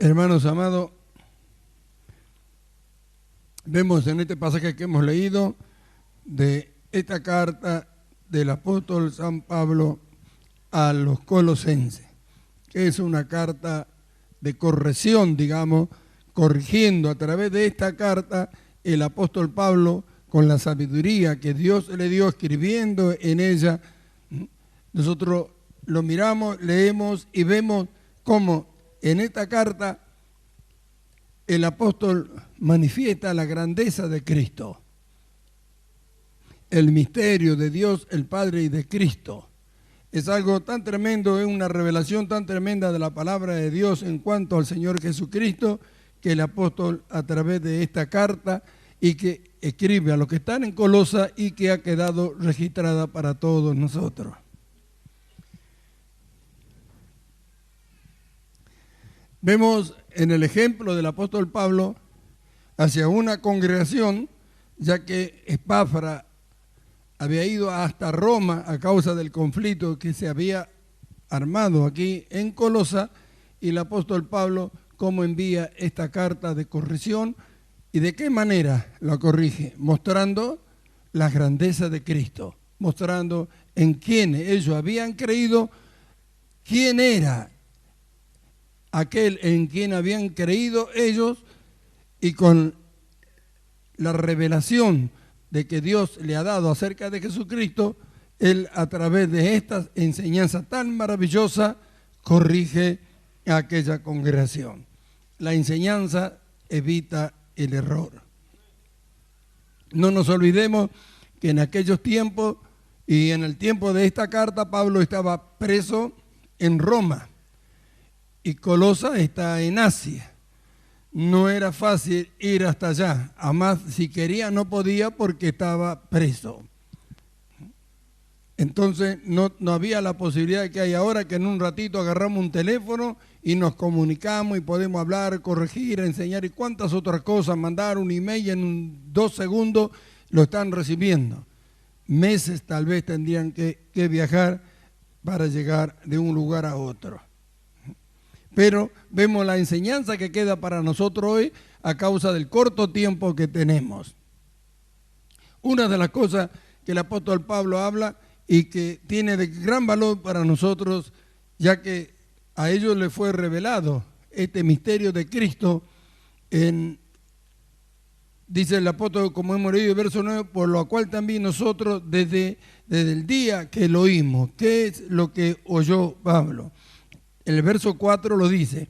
Hermanos amados, vemos en este pasaje que hemos leído de esta carta del apóstol San Pablo a los colosenses, que es una carta de corrección, digamos, corrigiendo a través de esta carta el apóstol Pablo con la sabiduría que Dios le dio escribiendo en ella. Nosotros lo miramos, leemos y vemos cómo en esta carta el apóstol manifiesta la grandeza de Cristo, el misterio de Dios, el Padre y de Cristo. Es algo tan tremendo, es una revelación tan tremenda de la palabra de Dios en cuanto al Señor Jesucristo, que el apóstol a través de esta carta y que escribe a los que están en Colosa y que ha quedado registrada para todos nosotros. Vemos en el ejemplo del apóstol Pablo hacia una congregación, ya que Epafra había ido hasta Roma a causa del conflicto que se había armado aquí en Colosa, y el apóstol Pablo cómo envía esta carta de corrección y de qué manera la corrige, mostrando la grandeza de Cristo, mostrando en quién ellos habían creído, quién era aquel en quien habían creído ellos, y con la revelación de que Dios le ha dado acerca de Jesucristo, Él a través de esta enseñanza tan maravillosa corrige a aquella congregación. La enseñanza evita el error. No nos olvidemos que en aquellos tiempos y en el tiempo de esta carta, Pablo estaba preso en Roma. Y Colosa está en Asia. No era fácil ir hasta allá. Además, si quería no podía porque estaba preso. Entonces no había la posibilidad que hay ahora, que en un ratito agarramos un teléfono y nos comunicamos y podemos hablar, corregir, enseñar y cuántas otras cosas, mandar un email y en 2 segundos lo están recibiendo. Meses tal vez tendrían que viajar para llegar de un lugar a otro. Pero vemos la enseñanza que queda para nosotros hoy a causa del corto tiempo que tenemos. Una de las cosas que el apóstol Pablo habla y que tiene de gran valor para nosotros, ya que a ellos les fue revelado este misterio de Cristo, dice el apóstol, como hemos leído el verso 9, por lo cual también nosotros desde el día que lo oímos. ¿Qué es lo que oyó Pablo? El verso 4 lo dice: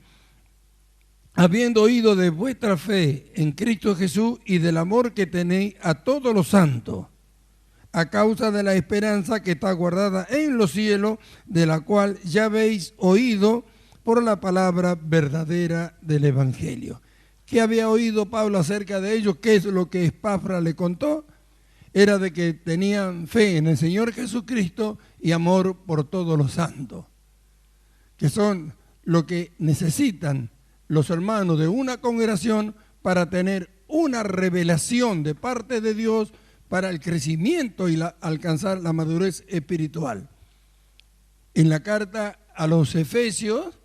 habiendo oído de vuestra fe en Cristo Jesús y del amor que tenéis a todos los santos, a causa de la esperanza que está guardada en los cielos, de la cual ya habéis oído por la palabra verdadera del Evangelio. ¿Qué había oído Pablo acerca de ellos? ¿Qué es lo que Epafra le contó? Era de que tenían fe en el Señor Jesucristo y amor por todos los santos, que son lo que necesitan los hermanos de una congregación para tener una revelación de parte de Dios para el crecimiento y alcanzar la madurez espiritual. En la carta a los Efesios,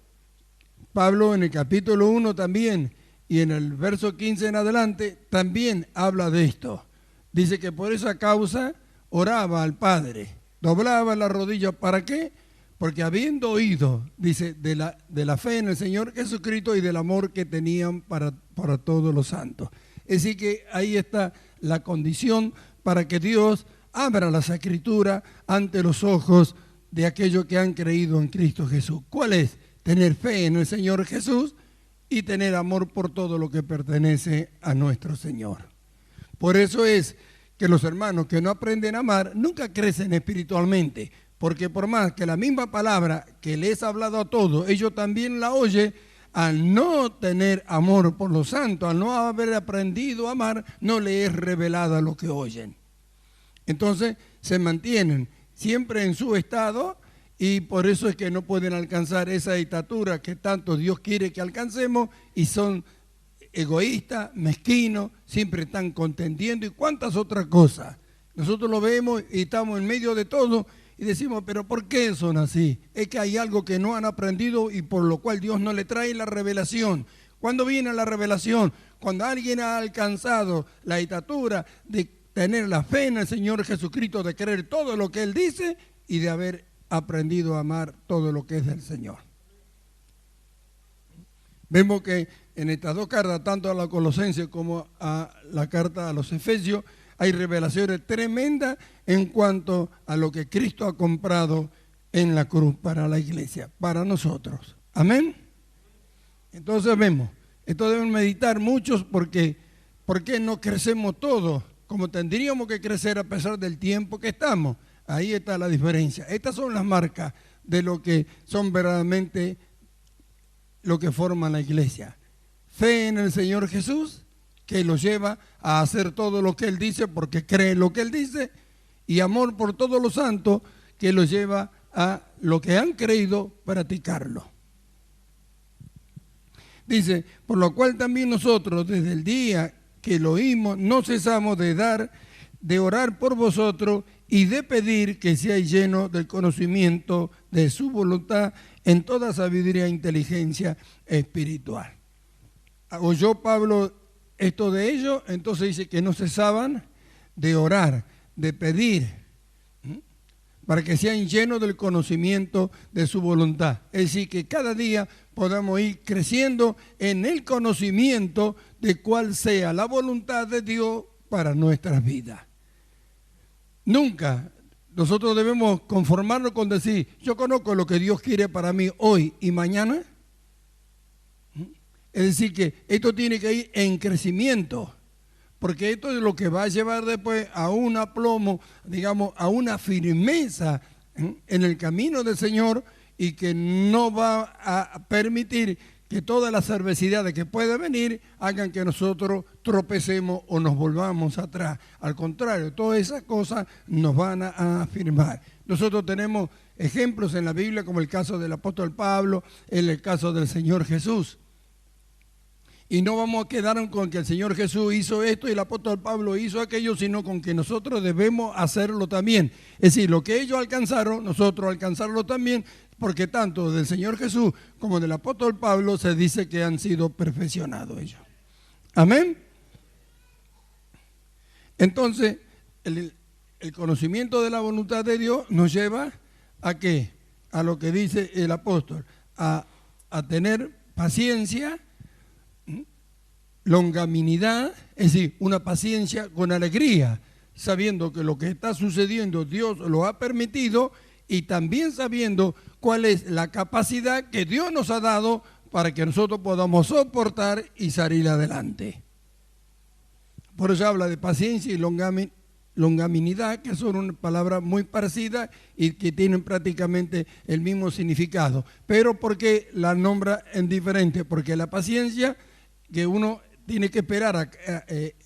Pablo en el capítulo 1 también, y en el verso 15 en adelante, también habla de esto. Dice que por esa causa oraba al Padre, doblaba la rodilla. ¿Para qué? Porque habiendo oído, dice, de la fe en el Señor Jesucristo y del amor que tenían para todos los santos. Es decir, que ahí está la condición para que Dios abra las Escrituras ante los ojos de aquellos que han creído en Cristo Jesús. ¿Cuál es? Tener fe en el Señor Jesús y tener amor por todo lo que pertenece a nuestro Señor. Por eso es que los hermanos que no aprenden a amar nunca crecen espiritualmente. Porque por más que la misma palabra que les ha hablado a todos, ellos también la oyen, al no tener amor por los santos, al no haber aprendido a amar, no les es revelada lo que oyen. Entonces se mantienen siempre en su estado y por eso es que no pueden alcanzar esa estatura que tanto Dios quiere que alcancemos, y son egoístas, mezquinos, siempre están contendiendo y cuántas otras cosas. Nosotros lo vemos y estamos en medio de todo. Y decimos, pero ¿por qué son así? Es que hay algo que no han aprendido y por lo cual Dios no le trae la revelación. ¿Cuándo viene la revelación? Cuando alguien ha alcanzado la estatura de tener la fe en el Señor Jesucristo, de creer todo lo que Él dice y de haber aprendido a amar todo lo que es del Señor. Vemos que en estas dos cartas, tanto a los Colosenses como a la carta a los Efesios, hay revelaciones tremendas en cuanto a lo que Cristo ha comprado en la cruz para la iglesia, para nosotros. Amén. Entonces vemos, esto deben meditar muchos porque ¿por qué no crecemos todos como tendríamos que crecer a pesar del tiempo que estamos? Ahí está la diferencia. Estas son las marcas de lo que son verdaderamente lo que forma la iglesia. Fe en el Señor Jesús, que los lleva a hacer todo lo que Él dice porque cree lo que Él dice, y amor por todos los santos, que los lleva a lo que han creído practicarlo. Dice, por lo cual también nosotros desde el día que lo oímos no cesamos de orar por vosotros y de pedir que seáis llenos del conocimiento de su voluntad en toda sabiduría e inteligencia espiritual. Oyó Pablo esto de ellos, entonces dice que no cesaban de orar, de pedir, para que sean llenos del conocimiento de su voluntad. Es decir, que cada día podamos ir creciendo en el conocimiento de cuál sea la voluntad de Dios para nuestras vidas. Nunca nosotros debemos conformarnos con decir, yo conozco lo que Dios quiere para mí hoy y mañana. Es decir, que esto tiene que ir en crecimiento, porque esto es lo que va a llevar después a un aplomo, digamos, a una firmeza en el camino del Señor, y que no va a permitir que todas las adversidades que puedan venir hagan que nosotros tropecemos o nos volvamos atrás. Al contrario, todas esas cosas nos van a afirmar. Nosotros tenemos ejemplos en la Biblia como el caso del apóstol Pablo, en el caso del Señor Jesús. Y no vamos a quedar con que el Señor Jesús hizo esto y el apóstol Pablo hizo aquello, sino con que nosotros debemos hacerlo también. Es decir, lo que ellos alcanzaron, nosotros alcanzarlo también, porque tanto del Señor Jesús como del apóstol Pablo se dice que han sido perfeccionados ellos. Amén. Entonces, el conocimiento de la voluntad de Dios nos lleva ¿a qué? A lo que dice el apóstol, a tener paciencia, longanimidad, es decir, una paciencia con alegría, sabiendo que lo que está sucediendo Dios lo ha permitido, y también sabiendo cuál es la capacidad que Dios nos ha dado para que nosotros podamos soportar y salir adelante. Por eso habla de paciencia y longanimidad, que son una palabra muy parecida y que tienen prácticamente el mismo significado. Pero ¿por qué la nombra en diferente? Porque la paciencia que uno tiene que esperar,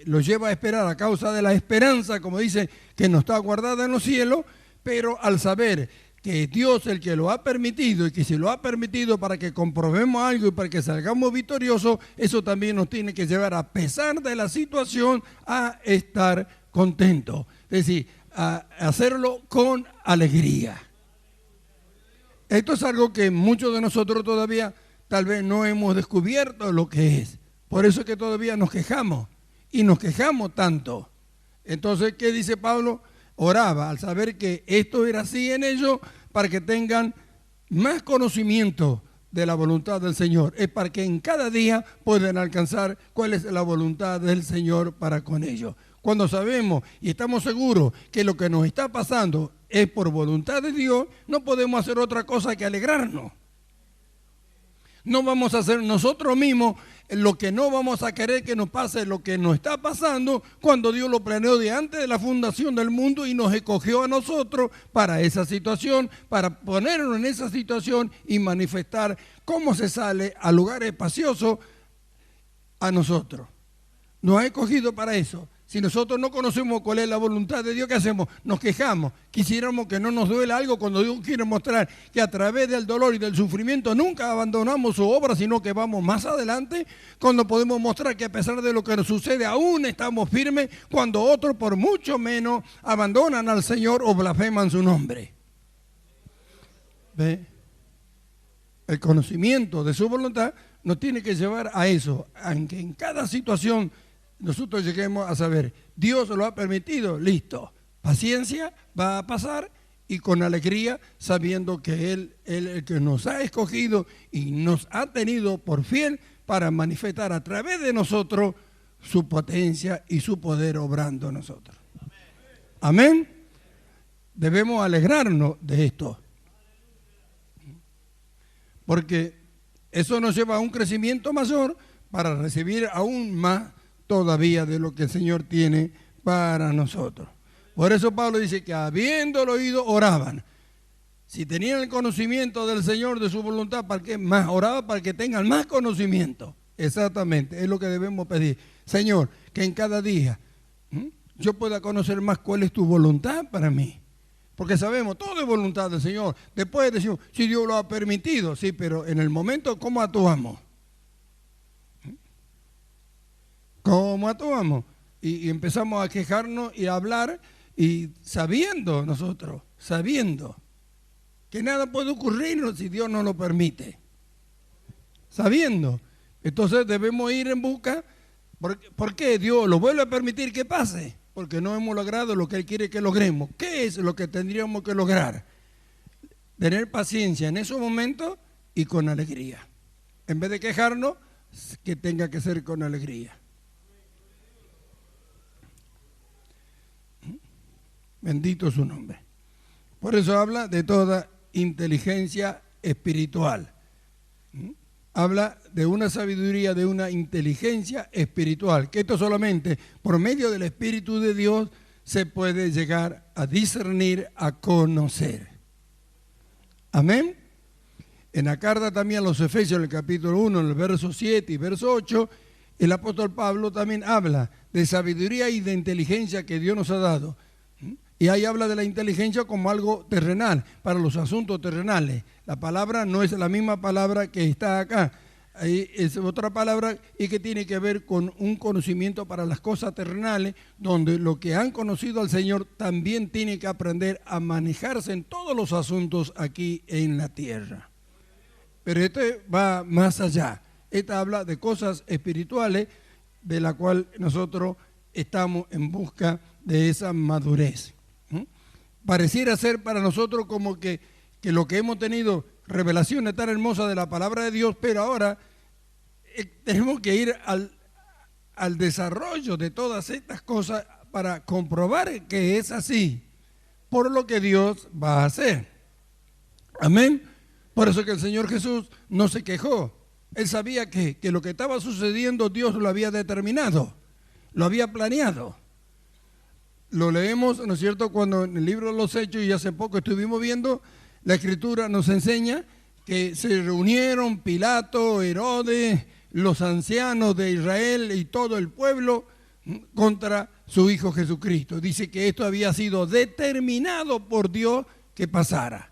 lo lleva a esperar a causa de la esperanza, como dice, que nos está guardada en los cielos, pero al saber que Dios es el que lo ha permitido y que si lo ha permitido para que comprobemos algo y para que salgamos victoriosos, eso también nos tiene que llevar, a pesar de la situación, a estar contentos. Es decir, a hacerlo con alegría. Esto es algo que muchos de nosotros todavía tal vez no hemos descubierto lo que es. Por eso es que todavía nos quejamos y nos quejamos tanto. Entonces, ¿qué dice Pablo? Oraba al saber que esto era así en ellos para que tengan más conocimiento de la voluntad del Señor. Es para que en cada día puedan alcanzar cuál es la voluntad del Señor para con ellos. Cuando sabemos y estamos seguros que lo que nos está pasando es por voluntad de Dios, no podemos hacer otra cosa que alegrarnos. No vamos a hacer nosotros mismos lo que no vamos a querer que nos pase, lo que nos está pasando, cuando Dios lo planeó de antes de la fundación del mundo y nos escogió a nosotros para esa situación, para ponernos en esa situación y manifestar cómo se sale a lugares espaciosos a nosotros. Nos ha escogido para eso. Si nosotros no conocemos cuál es la voluntad de Dios, ¿qué hacemos? Nos quejamos. Quisiéramos que no nos duela algo cuando Dios quiere mostrar que a través del dolor y del sufrimiento nunca abandonamos su obra, sino que vamos más adelante, cuando podemos mostrar que a pesar de lo que nos sucede aún estamos firmes, cuando otros por mucho menos abandonan al Señor o blasfeman su nombre. ¿Ve? El conocimiento de su voluntad nos tiene que llevar a eso, a que en cada situación nosotros lleguemos a saber, Dios lo ha permitido, listo, paciencia, va a pasar, y con alegría, sabiendo que Él el que nos ha escogido y nos ha tenido por fiel para manifestar a través de nosotros su potencia y su poder obrando en nosotros. Amén. Debemos alegrarnos de esto, porque eso nos lleva a un crecimiento mayor para recibir aún más todavía de lo que el Señor tiene para nosotros. Por eso Pablo dice que habiéndolo oído oraban. Si tenían el conocimiento del Señor, de su voluntad, ¿para qué más? Oraban para que tengan más conocimiento. Exactamente, es lo que debemos pedir. Señor, que en cada día yo pueda conocer más cuál es tu voluntad para mí. Porque sabemos, todo es voluntad del Señor. Después decimos, si Dios lo ha permitido, sí, pero en el momento, ¿cómo actuamos? ¿Cómo actuamos? Y empezamos a quejarnos y a hablar, y sabiendo nosotros, sabiendo que nada puede ocurrirnos si Dios no lo permite. Sabiendo. Entonces debemos ir en busca. ¿Por qué Dios lo vuelve a permitir que pase? Porque no hemos logrado lo que Él quiere que logremos. ¿Qué es lo que tendríamos que lograr? Tener paciencia en esos momentos y con alegría. En vez de quejarnos, que tenga que ser con alegría. Bendito su nombre. Por eso habla de toda inteligencia espiritual. Habla de una sabiduría, de una inteligencia espiritual, que esto solamente por medio del Espíritu de Dios se puede llegar a discernir, a conocer. Amén. En la carta también a los Efesios, en el capítulo 1, en el verso 7 y verso 8, el apóstol Pablo también habla de sabiduría y de inteligencia que Dios nos ha dado. Y ahí habla de la inteligencia como algo terrenal, para los asuntos terrenales. La palabra no es la misma palabra que está acá. Ahí es otra palabra y que tiene que ver con un conocimiento para las cosas terrenales, donde los que han conocido al Señor también tienen que aprender a manejarse en todos los asuntos aquí en la tierra. Pero este va más allá. Esta habla de cosas espirituales de la cual nosotros estamos en busca de esa madurez. Pareciera ser para nosotros como que lo que hemos tenido, revelaciones tan hermosas de la palabra de Dios, pero ahora tenemos que ir al desarrollo de todas estas cosas para comprobar que es así, por lo que Dios va a hacer. Amén. Por eso que el Señor Jesús no se quejó. Él sabía que lo que estaba sucediendo Dios lo había determinado, lo había planeado. Lo leemos, ¿no es cierto?, cuando en el libro de los Hechos, y hace poco estuvimos viendo, la Escritura nos enseña que se reunieron Pilato, Herodes, los ancianos de Israel y todo el pueblo contra su Hijo Jesucristo. Dice que esto había sido determinado por Dios que pasara.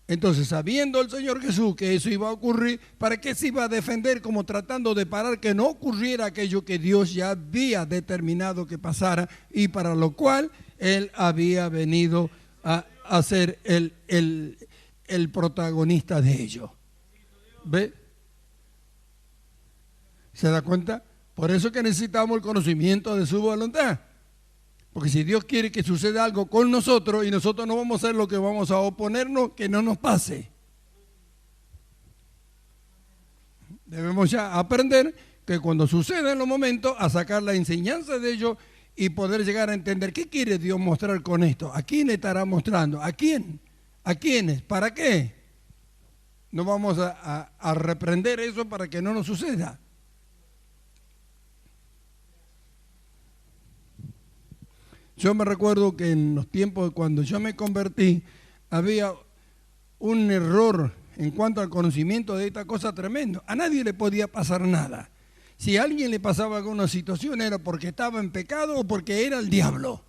Entonces, sabiendo el Señor Jesús que eso iba a ocurrir, ¿para qué se iba a defender como tratando de parar que no ocurriera aquello que Dios ya había determinado que pasara y para lo cual Él había venido a ser el protagonista de ello? ¿Ve? ¿Se da cuenta? Por eso que necesitamos el conocimiento de su voluntad. Porque si Dios quiere que suceda algo con nosotros y nosotros no vamos a hacer lo que vamos a oponernos, que no nos pase. Debemos ya aprender que cuando suceda en los momentos, a sacar la enseñanza de ello y poder llegar a entender qué quiere Dios mostrar con esto. ¿A quién le estará mostrando? ¿A quién? ¿A quiénes? ¿Para qué? No vamos a reprender eso para que no nos suceda. Yo me recuerdo que en los tiempos cuando yo me convertí, había un error en cuanto al conocimiento de esta cosa tremendo. A nadie le podía pasar nada. Si a alguien le pasaba alguna situación era porque estaba en pecado o porque era el diablo.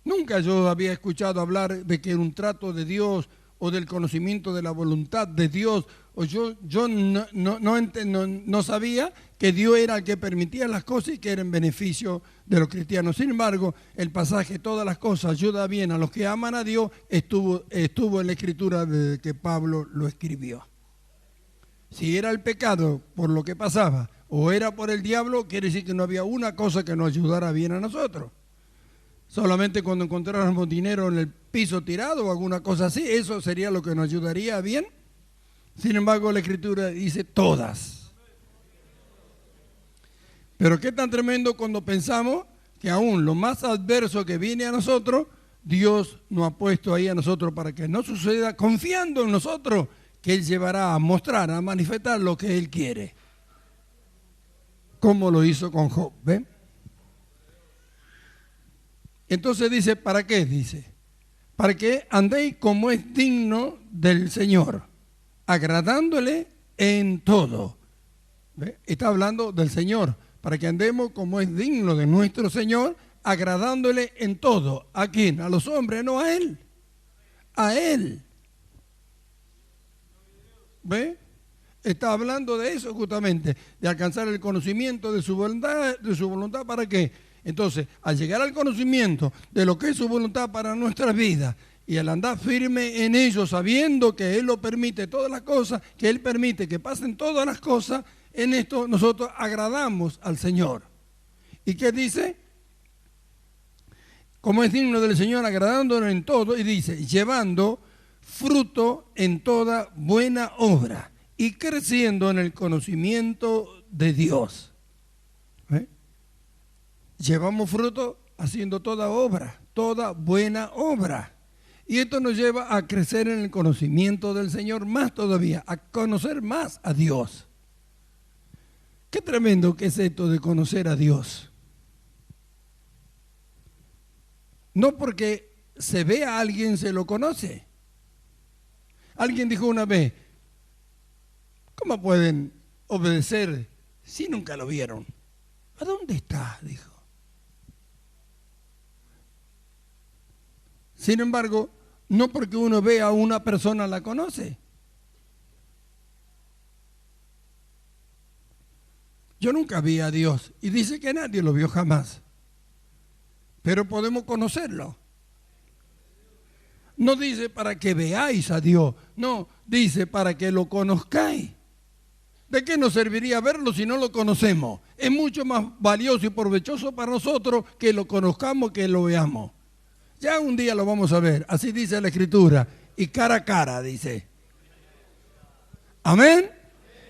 Nunca yo había escuchado hablar de que un trato de Dios o del conocimiento de la voluntad de Dios, o yo no sabía que Dios era el que permitía las cosas y que era en beneficio de los cristianos. Sin embargo, el pasaje, todas las cosas ayudan bien a los que aman a Dios, estuvo en la escritura desde que Pablo lo escribió. Si era el pecado por lo que pasaba, o era por el diablo, quiere decir que no había una cosa que nos ayudara bien a nosotros. Solamente cuando encontráramos dinero en el piso tirado o alguna cosa así, eso sería lo que nos ayudaría bien. Sin embargo, la Escritura dice todas. Pero qué tan tremendo cuando pensamos que aún lo más adverso que viene a nosotros, Dios nos ha puesto ahí a nosotros para que no suceda, confiando en nosotros, que Él llevará a mostrar, a manifestar lo que Él quiere. Como lo hizo con Job, ¿ven? Entonces dice, ¿para qué? Dice, para que andéis como es digno del Señor, agradándole en todo. ¿Ve? Está hablando del Señor, para que andemos como es digno de nuestro Señor, agradándole en todo. ¿A quién? A los hombres, no a Él. A Él. ¿Ve? Está hablando de eso justamente, de alcanzar el conocimiento de su voluntad, ¿para qué? Entonces, al llegar al conocimiento de lo que es su voluntad para nuestras vidas y al andar firme en ello, sabiendo que Él lo permite todas las cosas, que Él permite que pasen todas las cosas, en esto nosotros agradamos al Señor. ¿Y qué dice? Como es digno del Señor, agradándolo en todo, y dice, llevando fruto en toda buena obra y creciendo en el conocimiento de Dios. ¿Eh? Llevamos fruto haciendo toda obra, toda buena obra. Y esto nos lleva a crecer en el conocimiento del Señor más todavía, a conocer más a Dios. Qué tremendo que es esto de conocer a Dios. No porque se ve a alguien se lo conoce. Alguien dijo una vez, ¿cómo pueden obedecer si nunca lo vieron? ¿A dónde está? Dijo. Sin embargo, no porque uno vea a una persona la conoce. Yo nunca vi a Dios y dice que nadie lo vio jamás. Pero podemos conocerlo. No dice para que veáis a Dios, no, dice para que lo conozcáis. ¿De qué nos serviría verlo si no lo conocemos? Es mucho más valioso y provechoso para nosotros que lo conozcamos, que lo veamos. Ya un día lo vamos a ver, así dice la Escritura, y cara a cara, dice. Amén.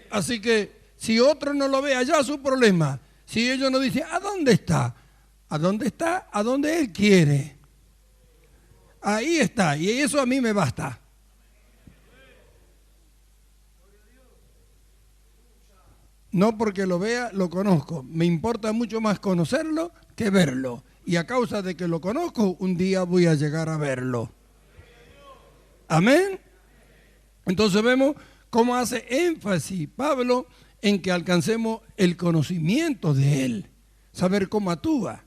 Así que si otro no lo ve, allá es su problema. Si ellos nos dicen, ¿a dónde está? ¿A dónde está? A donde Él quiere. Ahí está, y eso a mí me basta. No porque lo vea, lo conozco. Me importa mucho más conocerlo que verlo. Y a causa de que lo conozco, un día voy a llegar a verlo. Amén. Entonces vemos cómo hace énfasis Pablo en que alcancemos el conocimiento de Él. Saber cómo actúa.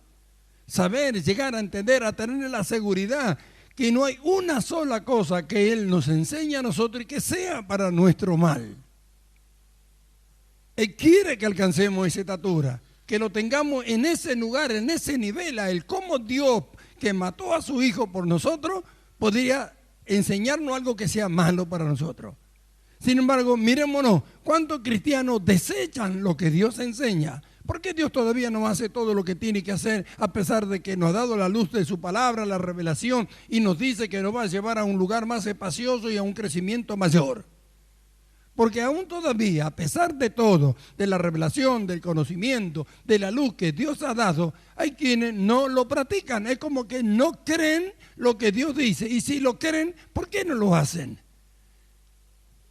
Saber, llegar a entender, a tener la seguridad que no hay una sola cosa que Él nos enseñe a nosotros y que sea para nuestro mal. Él quiere que alcancemos esa estatura, que lo tengamos en ese lugar, en ese nivel, a Él. Cómo Dios, que mató a su Hijo por nosotros, podría enseñarnos algo que sea malo para nosotros. Sin embargo, mirémonos, ¿cuántos cristianos desechan lo que Dios enseña? ¿Por qué Dios todavía no hace todo lo que tiene que hacer a pesar de que nos ha dado la luz de su palabra, la revelación, y nos dice que nos va a llevar a un lugar más espacioso y a un crecimiento mayor? Porque aún todavía, a pesar de todo, de la revelación, del conocimiento, de la luz que Dios ha dado, hay quienes no lo practican. Es como que no creen lo que Dios dice. Y si lo creen, ¿por qué no lo hacen?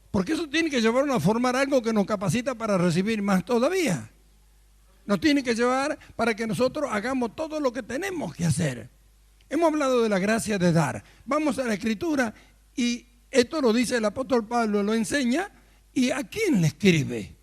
Porque eso tiene que llevarnos a formar algo que nos capacita para recibir más todavía. Nos tiene que llevar para que nosotros hagamos todo lo que tenemos que hacer. Hemos hablado de la gracia de dar. Vamos a la Escritura y esto lo dice el apóstol Pablo, lo enseña. ¿Y a quién le escribe?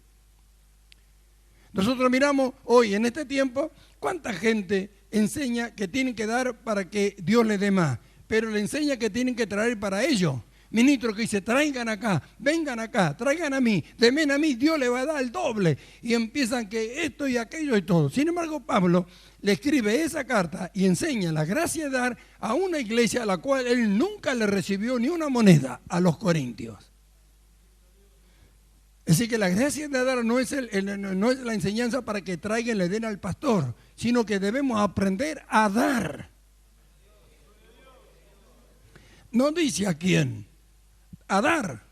Nosotros miramos hoy, en este tiempo, cuánta gente enseña que tienen que dar para que Dios les dé más, pero le enseña que tienen que traer para ellos. ministros que dicen, traigan acá, vengan acá, traigan a mí, denme a mí, Dios le va a dar el doble. Y empiezan que esto y aquello y todo. Sin embargo, Pablo le escribe esa carta y enseña la gracia de dar a una iglesia a la cual él nunca le recibió ni una moneda, a los corintios. Así que la gracia de dar no es la enseñanza para que traigan y le den al pastor, sino que debemos aprender a dar. No dice a quién, a dar.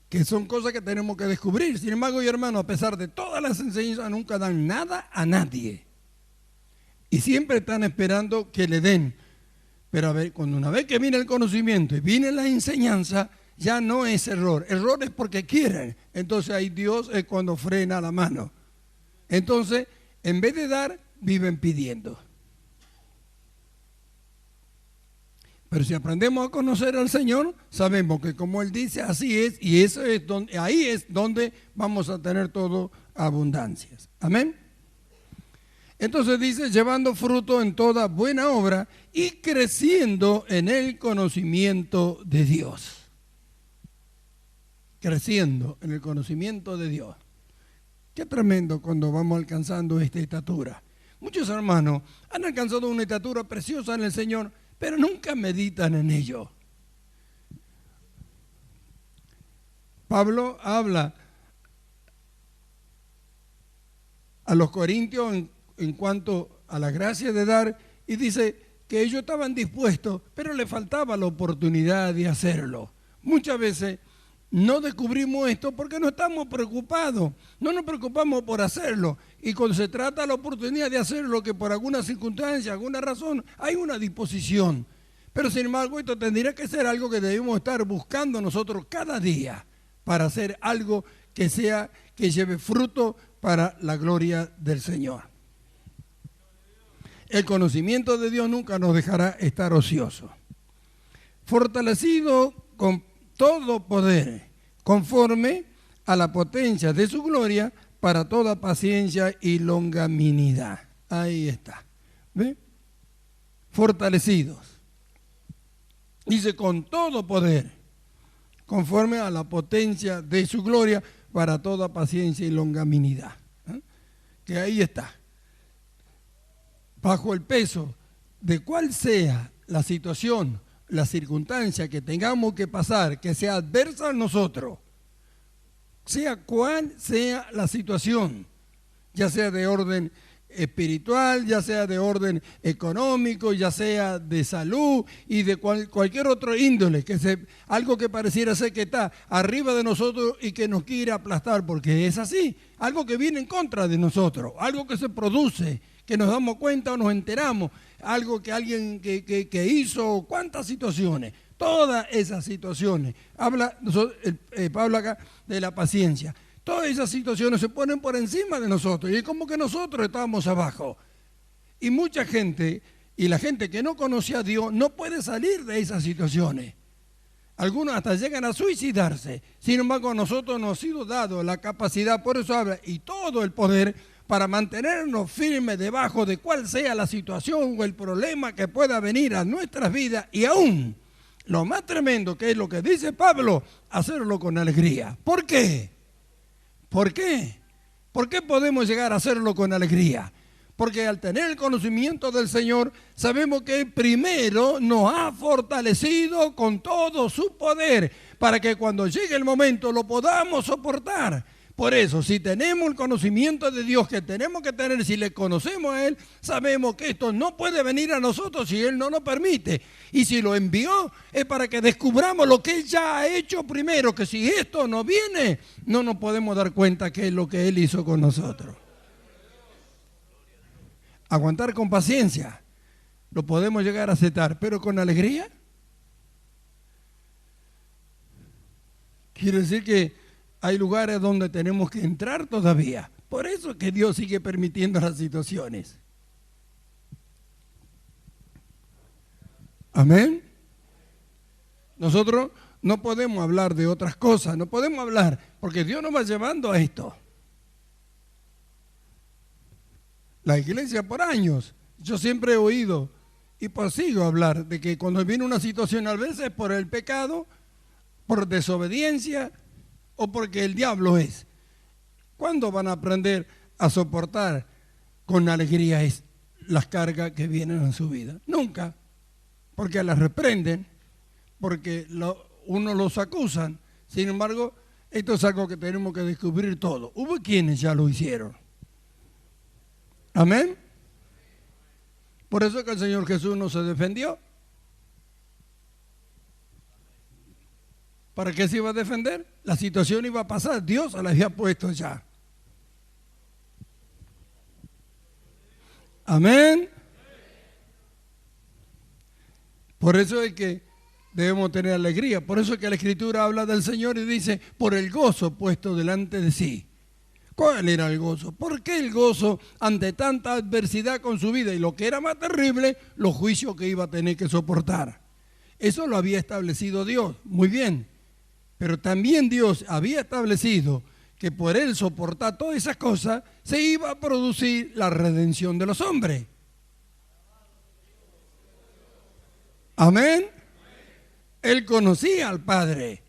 Que son cosas que tenemos que descubrir. Sin embargo, y hermano, a pesar de todas las enseñanzas, nunca dan nada a nadie. Y siempre están esperando que le den. Pero a ver, cuando una vez que viene el conocimiento y viene la enseñanza, ya no es error. Error es porque quieren. Entonces ahí Dios es cuando frena la mano. Entonces, en vez de dar, viven pidiendo. Pero si aprendemos a conocer al Señor, sabemos que como Él dice, así es, y eso es donde, ahí es donde vamos a tener todo abundancias. Amén. Entonces dice, llevando fruto en toda buena obra y creciendo en el conocimiento de Dios. Creciendo en el conocimiento de Dios. Qué tremendo cuando vamos alcanzando esta estatura. Muchos hermanos han alcanzado una estatura preciosa en el Señor, pero nunca meditan en ello. Pablo habla a los corintios en cuanto a la gracia de dar y dice que ellos estaban dispuestos, pero le faltaba la oportunidad de hacerlo. Muchas veces no descubrimos esto porque no estamos preocupados, no nos preocupamos por hacerlo. Y cuando se trata de la oportunidad de hacerlo, que por alguna circunstancia, alguna razón, hay una disposición. Pero sin embargo, esto tendría que ser algo que debemos estar buscando nosotros cada día para hacer algo que lleve fruto para la gloria del Señor. El conocimiento de Dios nunca nos dejará estar ociosos. Fortalecido con todo poder, conforme a la potencia de su gloria, para toda paciencia y longanimidad. Ahí está. ¿Ve? Fortalecidos. Dice, con todo poder, conforme a la potencia de su gloria, para toda paciencia y longanimidad. ¿Eh? Que ahí está. Bajo el peso de cuál sea la situación, la circunstancia que tengamos que pasar, que sea adversa a nosotros, sea cual sea la situación, ya sea de orden espiritual, ya sea de orden económico, ya sea de salud y de cualquier otro índole, algo que pareciera ser que está arriba de nosotros y que nos quiere aplastar, porque es así, algo que viene en contra de nosotros, algo que se produce, que nos damos cuenta o nos enteramos, algo que alguien que hizo, cuántas situaciones, todas esas situaciones. Habla Pablo acá de la paciencia. Todas esas situaciones se ponen por encima de nosotros y es como que nosotros estamos abajo. Y mucha gente, y la gente que no conoce a Dios, no puede salir de esas situaciones. Algunos hasta llegan a suicidarse. Sin embargo, a nosotros nos ha sido dado la capacidad, por eso habla, y todo el poder para mantenernos firmes debajo de cuál sea la situación o el problema que pueda venir a nuestras vidas y aún, lo más tremendo que es lo que dice Pablo, hacerlo con alegría. ¿Por qué? ¿Por qué? ¿Por qué podemos llegar a hacerlo con alegría? Porque al tener el conocimiento del Señor, sabemos que primero nos ha fortalecido con todo su poder para que cuando llegue el momento lo podamos soportar. Por eso, si tenemos el conocimiento de Dios que tenemos que tener, si le conocemos a Él, sabemos que esto no puede venir a nosotros si Él no nos permite. Y si lo envió, es para que descubramos lo que Él ya ha hecho primero, que si esto no viene, no nos podemos dar cuenta que es lo que Él hizo con nosotros. Aguantar con paciencia, lo podemos llegar a aceptar, pero con alegría. Quiere decir que hay lugares donde tenemos que entrar todavía. Por eso es que Dios sigue permitiendo las situaciones. Amén. Nosotros no podemos hablar de otras cosas, no podemos hablar, porque Dios nos va llevando a esto. La iglesia por años, yo siempre he oído y prosigo a hablar de que cuando viene una situación a veces por el pecado, por desobediencia o porque el diablo es. ¿Cuándo van a aprender a soportar con alegría las cargas que vienen en su vida? Nunca, porque las reprenden, porque uno los acusan. Sin embargo, esto es algo que tenemos que descubrir todo. Hubo quienes ya lo hicieron. Amén. Por eso que el Señor Jesús no se defendió. ¿Para qué se iba a defender? La situación iba a pasar, Dios la había puesto ya. Amén. Por eso es que debemos tener alegría. Por eso es que la Escritura habla del Señor y dice, por el gozo puesto delante de sí. ¿Cuál era el gozo? ¿Por qué el gozo ante tanta adversidad con su vida? Y lo que era más terrible, los juicios que iba a tener que soportar. Eso lo había establecido Dios, muy bien. Pero también Dios había establecido que por él soportar todas esas cosas, se iba a producir la redención de los hombres. Amén. Él conocía al Padre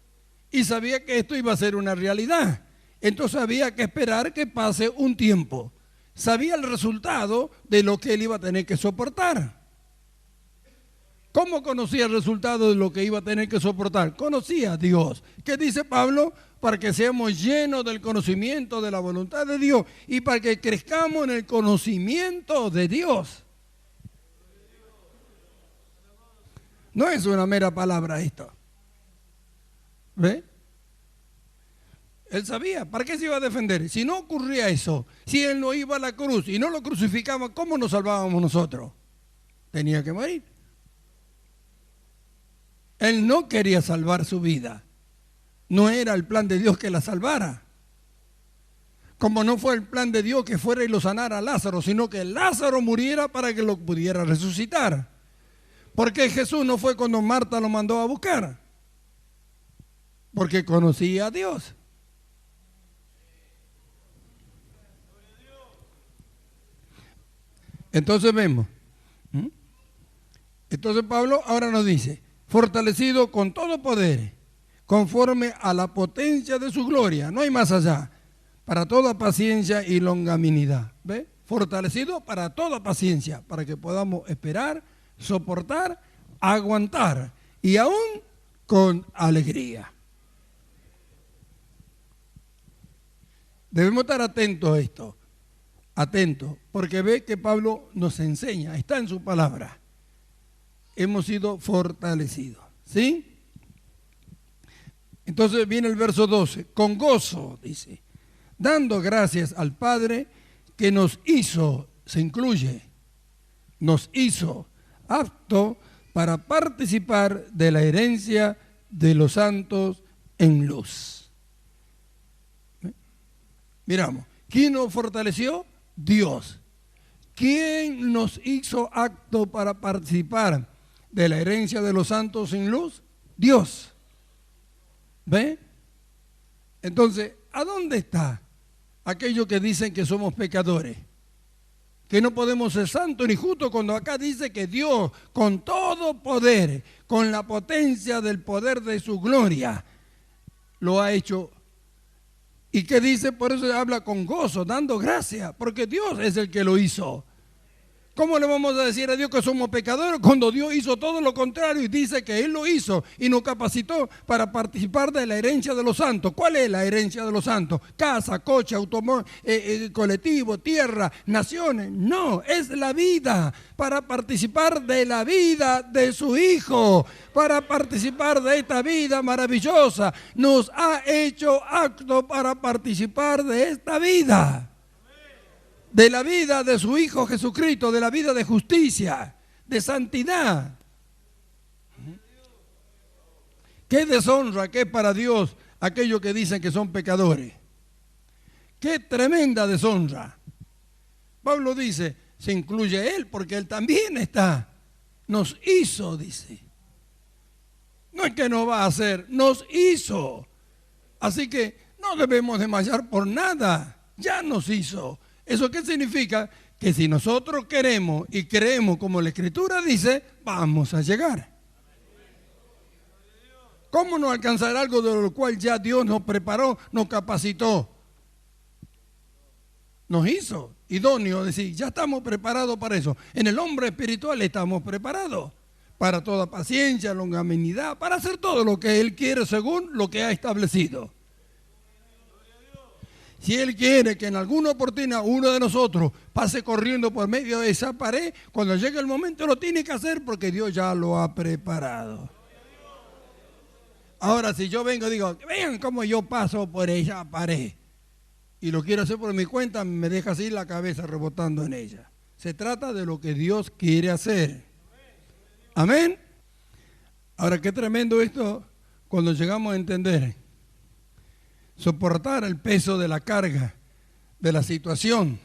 y sabía que esto iba a ser una realidad. Entonces había que esperar que pase un tiempo. Sabía el resultado de lo que él iba a tener que soportar. ¿Cómo conocía el resultado de lo que iba a tener que soportar? Conocía a Dios. ¿Qué dice Pablo? Para que seamos llenos del conocimiento de la voluntad de Dios y para que crezcamos en el conocimiento de Dios. No es una mera palabra esto. ¿Ve? Él sabía, ¿para qué se iba a defender? Si no ocurría eso, si él no iba a la cruz y no lo crucificaban, ¿cómo nos salvábamos nosotros? Tenía que morir. Él no quería salvar su vida. No era el plan de Dios que la salvara. Como no fue el plan de Dios que fuera y lo sanara a Lázaro, sino que Lázaro muriera para que lo pudiera resucitar. ¿Por qué Jesús no fue cuando Marta lo mandó a buscar? Porque conocía a Dios. Entonces vemos. Entonces Pablo ahora nos dice, fortalecido con todo poder, conforme a la potencia de su gloria, no hay más allá, para toda paciencia y longanimidad. ¿Ve? Fortalecido para toda paciencia, para que podamos esperar, soportar, aguantar y aún con alegría. Debemos estar atentos a esto, atentos, porque ve que Pablo nos enseña, está en su palabra. Hemos sido fortalecidos, ¿sí? Entonces viene el verso 12, con gozo, dice, dando gracias al Padre que nos hizo, se incluye, nos hizo apto para participar de la herencia de los santos en luz. Miramos, ¿quién nos fortaleció? Dios. ¿Quién nos hizo apto para participar de la herencia de los santos en luz? Dios. ¿Ve? Entonces, ¿a dónde está aquellos que dicen que somos pecadores? Que no podemos ser santos ni justos, cuando acá dice que Dios, con todo poder, con la potencia del poder de su gloria, lo ha hecho. ¿Y qué dice? Por eso habla con gozo, dando gracias, porque Dios es el que lo hizo. ¿Cómo le vamos a decir a Dios que somos pecadores cuando Dios hizo todo lo contrario y dice que Él lo hizo y nos capacitó para participar de la herencia de los santos? ¿Cuál es la herencia de los santos? Casa, coche, automóvil, colectivo, tierra, naciones. No, es la vida, para participar de la vida de su Hijo, para participar de esta vida maravillosa. Nos ha hecho apto para participar de esta vida. De la vida de su Hijo Jesucristo, de la vida de justicia, de santidad. Qué deshonra que es para Dios aquellos que dicen que son pecadores. Qué tremenda deshonra. Pablo dice, se incluye Él porque Él también está. Nos hizo, dice. No es que no va a hacer, nos hizo. Así que no debemos desmayar por nada. Ya nos hizo. ¿Eso qué significa? que si nosotros queremos y creemos como la Escritura dice, vamos a llegar. ¿Cómo no alcanzar algo de lo cual ya Dios nos preparó, nos capacitó? Nos hizo idóneo, es decir, ya estamos preparados para eso. En el hombre espiritual estamos preparados para toda paciencia, longanimidad, para hacer todo lo que Él quiere según lo que ha establecido. Si Él quiere que en alguna oportunidad uno de nosotros pase corriendo por medio de esa pared, cuando llegue el momento lo tiene que hacer porque Dios ya lo ha preparado. Ahora, si yo vengo y digo, vean cómo yo paso por esa pared, y lo quiero hacer por mi cuenta, me deja así la cabeza rebotando en ella. Se trata de lo que Dios quiere hacer. Amén. Ahora, qué tremendo esto cuando llegamos a entender. Soportar el peso de la carga, de la situación,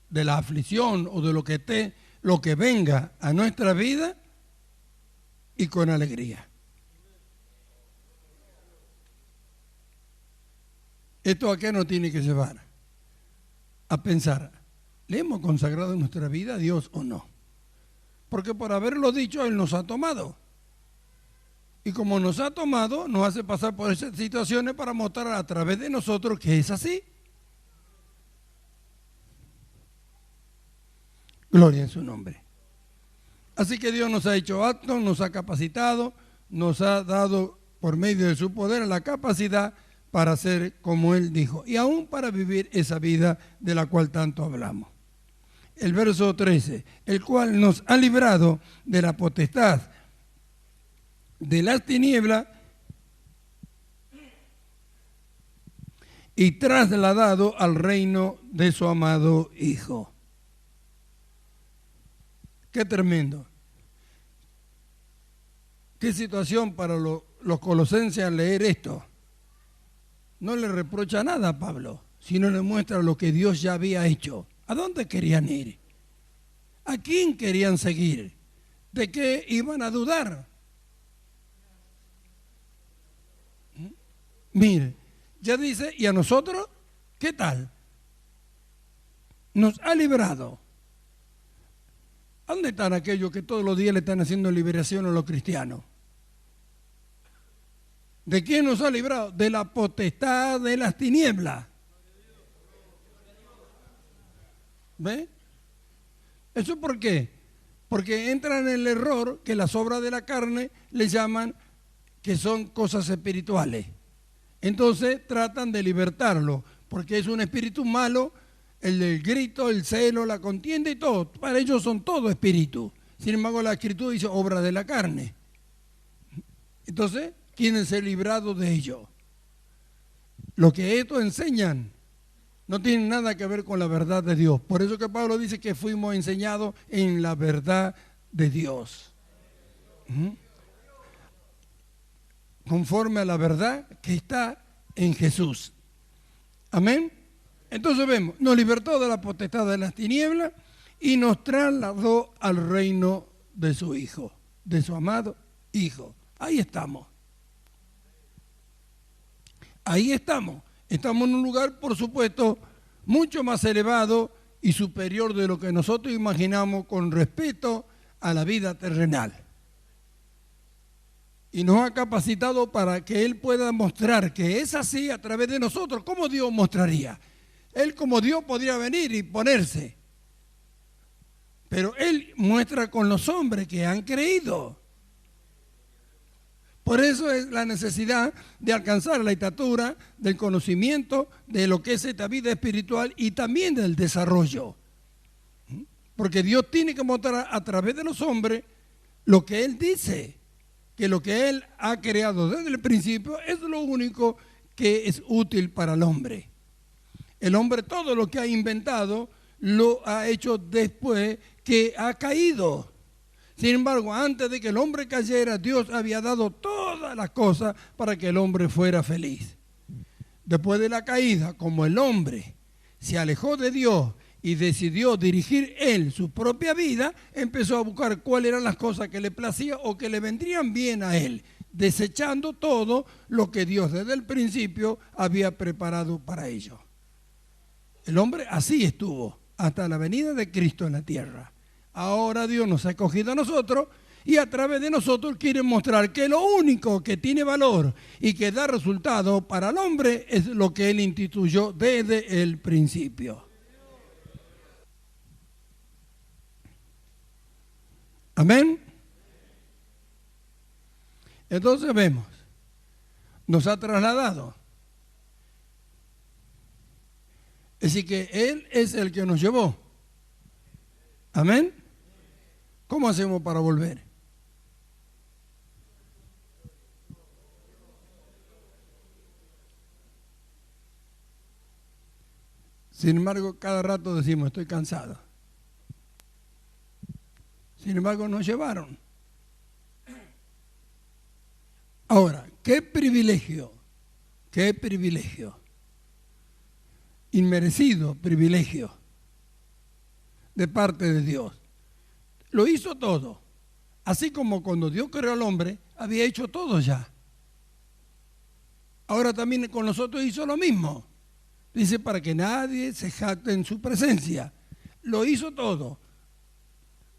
de la aflicción o de lo que venga a nuestra vida y con alegría. ¿Esto a qué nos tiene que llevar? A pensar, ¿le hemos consagrado nuestra vida a Dios o no? Porque por haberlo dicho, Él nos ha tomado. Y como nos ha tomado, nos hace pasar por esas situaciones para mostrar a través de nosotros que es así. Gloria en su nombre. Así que Dios nos ha hecho aptos, nos ha capacitado, nos ha dado por medio de su poder la capacidad para ser como Él dijo. Y aún para vivir esa vida de la cual tanto hablamos. El verso 13, el cual nos ha librado de la potestad de las tinieblas y trasladado al reino de su amado Hijo. Qué tremendo. Qué situación para los colosenses al leer esto. No le reprocha nada a Pablo, sino le muestra lo que Dios ya había hecho. ¿A dónde querían ir? ¿A quién querían seguir? ¿De qué iban a dudar? Mire, ya dice, ¿y a nosotros qué tal? Nos ha librado. ¿Dónde están aquellos que todos los días le están haciendo liberación a los cristianos? ¿De quién nos ha librado? De la potestad de las tinieblas. ¿Ve? ¿Eso por qué? Porque entran en el error que las obras de la carne le llaman que son cosas espirituales. Entonces tratan de libertarlo, porque es un espíritu malo, el del grito, el celo, la contienda y todo. Para ellos son todo espíritu. Sin embargo, la Escritura dice obra de la carne. Entonces, ¿quieren ser librados de ello? Lo que estos enseñan no tiene nada que ver con la verdad de Dios. Por eso que Pablo dice que fuimos enseñados en la verdad de Dios. Conforme a la verdad que está en Jesús. Amén. Entonces vemos, nos libertó de la potestad de las tinieblas y nos trasladó al reino de su Hijo, de su amado Hijo. Ahí estamos. Ahí estamos. Estamos en un lugar, por supuesto, mucho más elevado y superior de lo que nosotros imaginamos con respecto a la vida terrenal. Y nos ha capacitado para que Él pueda mostrar que es así a través de nosotros. ¿Cómo Dios mostraría? Él como Dios podría venir y ponerse. Pero Él muestra con los hombres que han creído. Por eso es la necesidad de alcanzar la estatura del conocimiento de lo que es esta vida espiritual y también del desarrollo. Porque Dios tiene que mostrar a través de los hombres lo que Él dice. Que lo que Él ha creado desde el principio es lo único que es útil para el hombre. El hombre todo lo que ha inventado lo ha hecho después que ha caído. Sin embargo, antes de que el hombre cayera, Dios había dado todas las cosas para que el hombre fuera feliz. Después de la caída, como el hombre se alejó de Dios y decidió dirigir él su propia vida, empezó a buscar cuáles eran las cosas que le placían o que le vendrían bien a él, desechando todo lo que Dios desde el principio había preparado para ellos. El hombre así estuvo. hasta la venida de Cristo en la tierra. Ahora Dios nos ha escogido a nosotros y a través de nosotros quiere mostrar que lo único que tiene valor y que da resultado para el hombre es lo que Él instituyó desde el principio. Amén. Entonces vemos, nos ha trasladado. Es decir, que Él es el que nos llevó. Amén. ¿Cómo hacemos para volver? Sin embargo, cada rato decimos, estoy cansado. Sin embargo, nos llevaron. Ahora, qué privilegio, inmerecido privilegio de parte de Dios. Lo hizo todo, así como cuando Dios creó al hombre, había hecho todo ya. Ahora también con nosotros hizo lo mismo. Dice, para que nadie se jacte en su presencia. Lo hizo todo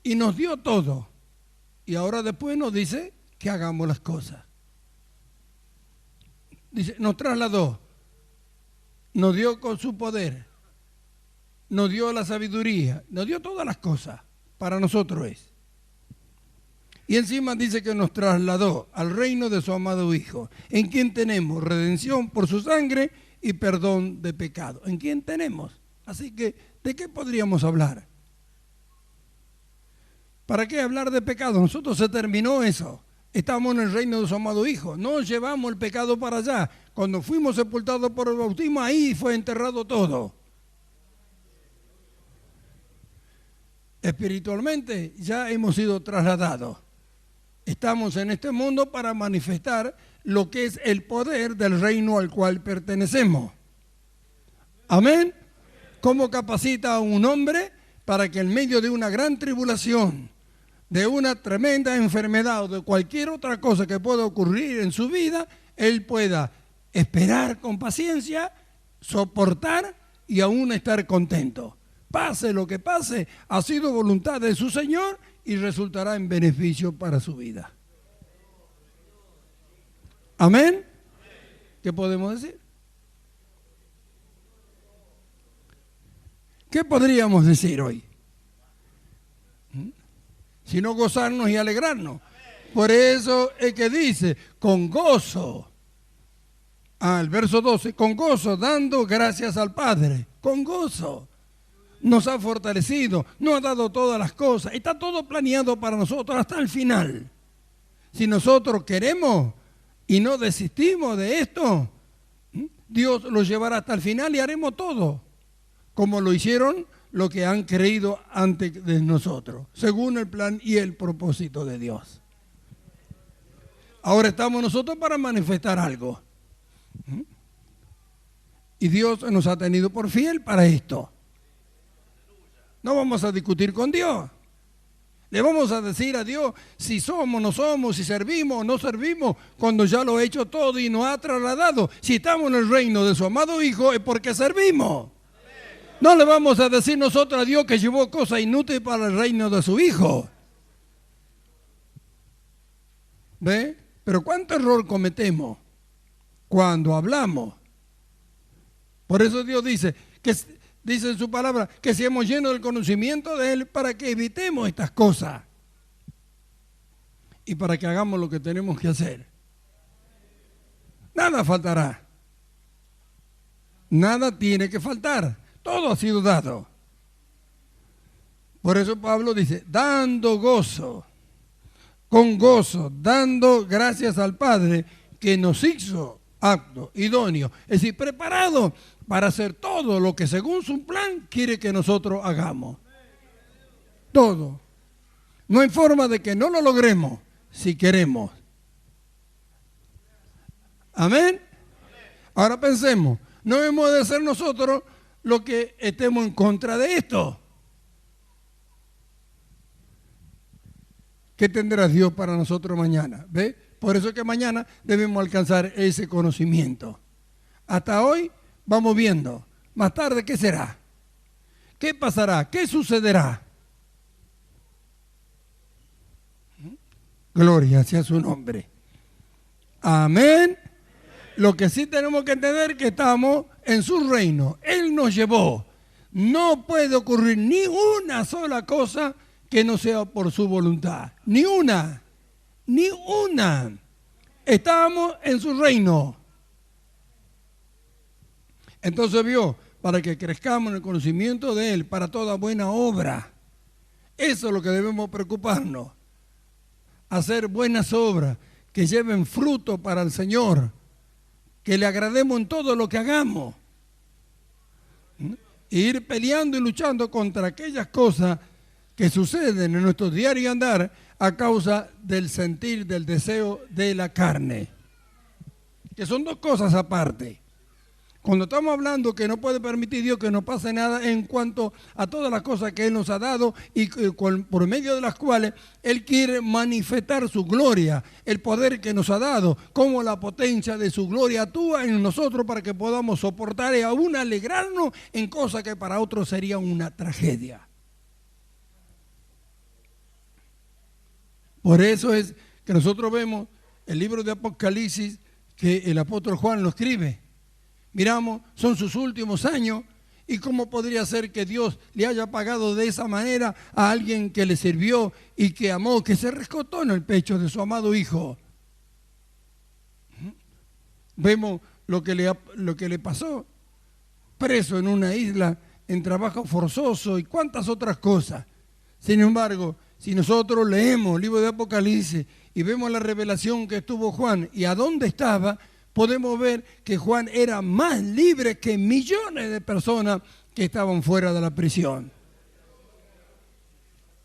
y nos dio todo. Y ahora después nos dice que hagamos las cosas. Dice, nos trasladó, nos dio con su poder, nos dio la sabiduría, nos dio todas las cosas, para nosotros es. Y encima dice que nos trasladó al reino de su amado Hijo, en quien tenemos redención por su sangre y perdón de pecado. ¿En quien tenemos? Así que, ¿de qué podríamos hablar? ¿Para qué hablar de pecado? Nosotros se terminó eso. Estamos en el reino de su amado Hijo. No llevamos el pecado para allá. Cuando fuimos sepultados por el bautismo, ahí fue enterrado todo. Espiritualmente ya hemos sido trasladados. Estamos en este mundo para manifestar lo que es el poder del reino al cual pertenecemos. Amén. ¿Cómo capacita a un hombre para que en medio de una gran tribulación, de una tremenda enfermedad o de cualquier otra cosa que pueda ocurrir en su vida, él pueda esperar con paciencia, soportar y aún estar contento? Pase lo que pase, ha sido voluntad de su Señor y resultará en beneficio para su vida. Amén. ¿Qué podemos decir? ¿Qué podríamos decir hoy? Sino gozarnos y alegrarnos. Por eso es que dice, con gozo, el verso 12, con gozo, dando gracias al Padre, con gozo. Nos ha fortalecido, nos ha dado todas las cosas, está todo planeado para nosotros hasta el final. Si nosotros queremos y no desistimos de esto, Dios lo llevará hasta el final y haremos todo, como lo hicieron los que han creído antes de nosotros, según el plan y el propósito de Dios. Ahora estamos nosotros para manifestar algo. Y Dios nos ha tenido por fiel para esto. No vamos a discutir con Dios. Le vamos a decir a Dios si somos, no somos, si servimos o no servimos, cuando ya lo ha hecho todo y nos ha trasladado. Si estamos en el reino de su amado Hijo es porque servimos. No le vamos a decir nosotros a Dios que llevó cosas inútiles para el reino de su Hijo. ¿Ve? Pero ¿cuánto error cometemos cuando hablamos? Por eso Dios dice en su palabra que seamos llenos del conocimiento de Él para que evitemos estas cosas y para que hagamos lo que tenemos que hacer. Nada faltará. Nada tiene que faltar. Todo ha sido dado. Por eso Pablo dice, dando gozo, con gozo, dando gracias al Padre que nos hizo apto, idóneo, es decir, preparado para hacer todo lo que según su plan quiere que nosotros hagamos. Todo. No hay forma de que no lo logremos si queremos. Amén. Ahora pensemos, no hemos de ser nosotros los que estemos en contra de esto. ¿Qué tendrá Dios para nosotros mañana? ¿Ve? Por eso es que mañana debemos alcanzar ese conocimiento. Hasta hoy vamos viendo. Más tarde, ¿qué será? ¿qué pasará? ¿Qué sucederá? Gloria sea su nombre. Amén. Lo que sí tenemos que entender es que estamos en su reino. Él nos llevó. No puede ocurrir ni una sola cosa que no sea por su voluntad. Ni una. Ni una. Estamos en su reino. Entonces vio, para que crezcamos en el conocimiento de Él, para toda buena obra. Eso es lo que debemos preocuparnos. Hacer buenas obras que lleven fruto para el Señor, que le agrademos en todo lo que hagamos. E ir peleando y luchando contra aquellas cosas que suceden en nuestro diario andar a causa del sentir, del deseo de la carne. Que son dos cosas aparte. Cuando estamos hablando que no puede permitir Dios que nos pase nada en cuanto a todas las cosas que Él nos ha dado y por medio de las cuales Él quiere manifestar su gloria, el poder que nos ha dado, cómo la potencia de su gloria actúa en nosotros para que podamos soportar y aún alegrarnos en cosas que para otros sería una tragedia. Por eso es que nosotros vemos el libro de Apocalipsis que el apóstol Juan lo escribe. Miramos, son sus últimos años y cómo podría ser que Dios le haya pagado de esa manera a alguien que le sirvió y que amó, que se rescató en el pecho de su amado hijo. Vemos lo que le pasó, preso en una isla, en trabajo forzoso y cuántas otras cosas. Sin embargo, si nosotros leemos el libro de Apocalipsis y vemos la revelación que tuvo Juan y a dónde estaba, podemos ver que Juan era más libre que millones de personas que estaban fuera de la prisión.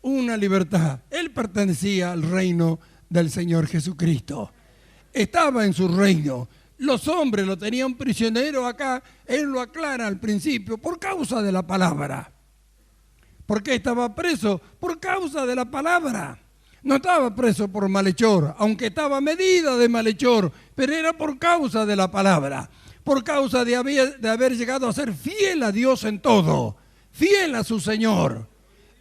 Una libertad. Él pertenecía al reino del Señor Jesucristo. Estaba en su reino. Los hombres lo tenían prisionero acá. Él lo aclara al principio por causa de la palabra. ¿Por qué estaba preso? Por causa de la palabra. No estaba preso por malhechor, aunque estaba medida de malhechor, pero era por causa de la palabra, por causa de haber llegado a ser fiel a Dios en todo, fiel a su Señor.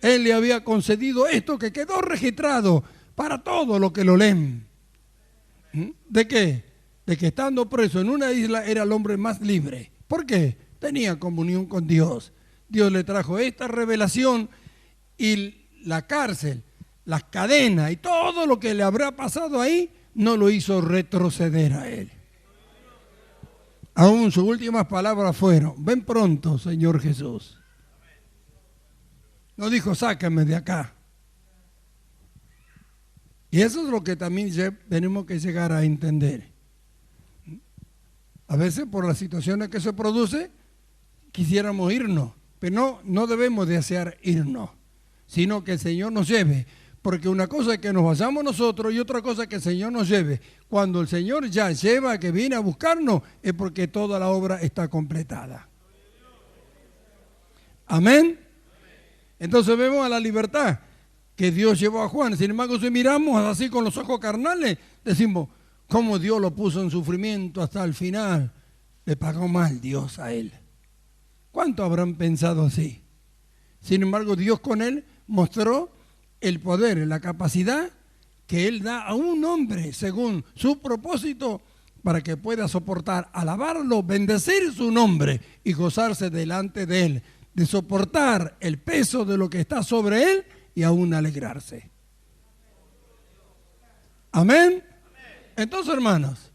Él le había concedido esto que quedó registrado para todos los que lo leen. ¿De qué? De que estando preso en una isla era el hombre más libre. ¿Por qué? Tenía comunión con Dios. Dios le trajo esta revelación y la cárcel, las cadenas y todo lo que le habrá pasado ahí, no lo hizo retroceder a él. Aún sus últimas palabras fueron: ven pronto, Señor Jesús. No dijo: sácame de acá. Y eso es lo que también tenemos que llegar a entender. A veces por las situaciones que se producen, quisiéramos irnos, pero no debemos desear irnos, sino que el Señor nos lleve. Porque una cosa es que nos vayamos nosotros y otra cosa es que el Señor nos lleve. Cuando el Señor ya lleva, que viene a buscarnos, es porque toda la obra está completada. Amén. Entonces vemos a la libertad que Dios llevó a Juan. Sin embargo, si miramos así con los ojos carnales, decimos: cómo Dios lo puso en sufrimiento hasta el final. Le pagó mal Dios a él. ¿Cuánto habrán pensado así? Sin embargo, Dios con él mostró el poder, la capacidad que Él da a un hombre según su propósito para que pueda soportar, alabarlo, bendecir su nombre y gozarse delante de Él, de soportar el peso de lo que está sobre Él y aún alegrarse. Amén. Entonces, hermanos,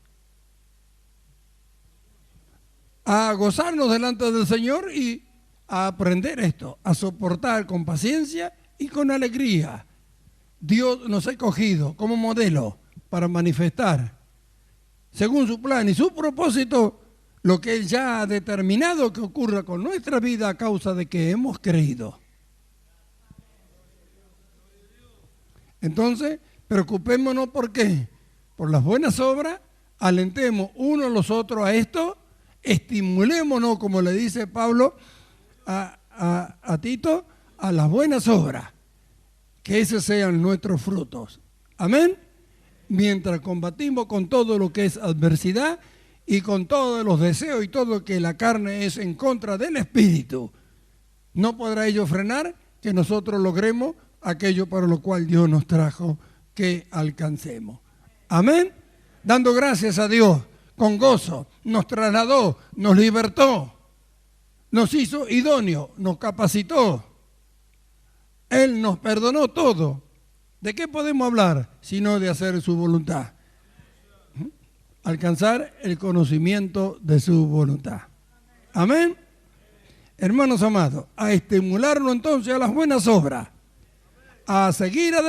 a gozarnos delante del Señor y a aprender esto, a soportar con paciencia y con alegría. Dios nos ha escogido como modelo para manifestar, según su plan y su propósito, lo que Él ya ha determinado que ocurra con nuestra vida a causa de que hemos creído. Entonces, preocupémonos ¿por qué? Por las buenas obras, alentemos unos a los otros a esto, estimulémonos, como le dice Pablo a Tito, a las buenas obras, que esos sean nuestros frutos. Amén. Mientras combatimos con todo lo que es adversidad y con todos los deseos y todo lo que la carne es en contra del espíritu, No podrá ello frenar que nosotros logremos aquello para lo cual Dios nos trajo que alcancemos. Amén. Dando gracias a Dios con gozo, nos trasladó, nos libertó, nos hizo idóneos, nos capacitó. Él nos perdonó todo. ¿De qué podemos hablar sino de hacer su voluntad? Alcanzar el conocimiento de su voluntad. Amén. Hermanos amados, a estimularlo entonces a las buenas obras, a seguir adelante.